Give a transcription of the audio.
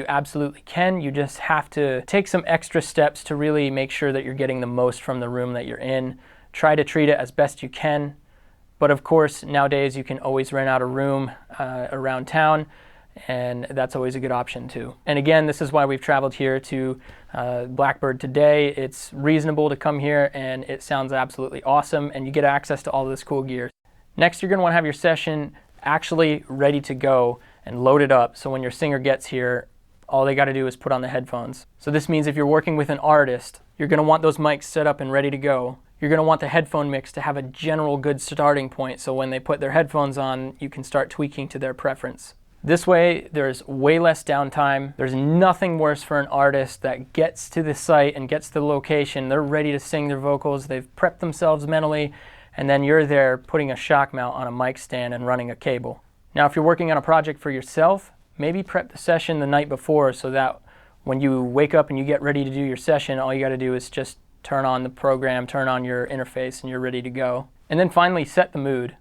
You absolutely can. You just have to take some extra steps to really make sure that you're getting the most from the room that you're in. Try to treat it as best you can. But of course, nowadays you can always rent out a room around town, and that's always a good option too. And again, this is why we've traveled here to Blackbird today. It's reasonable to come here, and it sounds absolutely awesome, and you get access to all this cool gear. Next, you're going to want to have your session actually ready to go and loaded up, so when your singer gets here, all they got to do is put on the headphones. So this means if you're working with an artist, you're going to want those mics set up and ready to go. You're going to want the headphone mix to have a general good starting point, so when they put their headphones on, you can start tweaking to their preference. This way, there's way less downtime. There's nothing worse for an artist that gets to the site and gets to the location. They're ready to sing their vocals. They've prepped themselves mentally, and then you're there putting a shock mount on a mic stand and running a cable. Now, if you're working on a project for yourself, maybe prep the session the night before so that when you wake up and you get ready to do your session, all you got to do is just turn on the program, turn on your interface, and you're ready to go. And then finally, set the mood.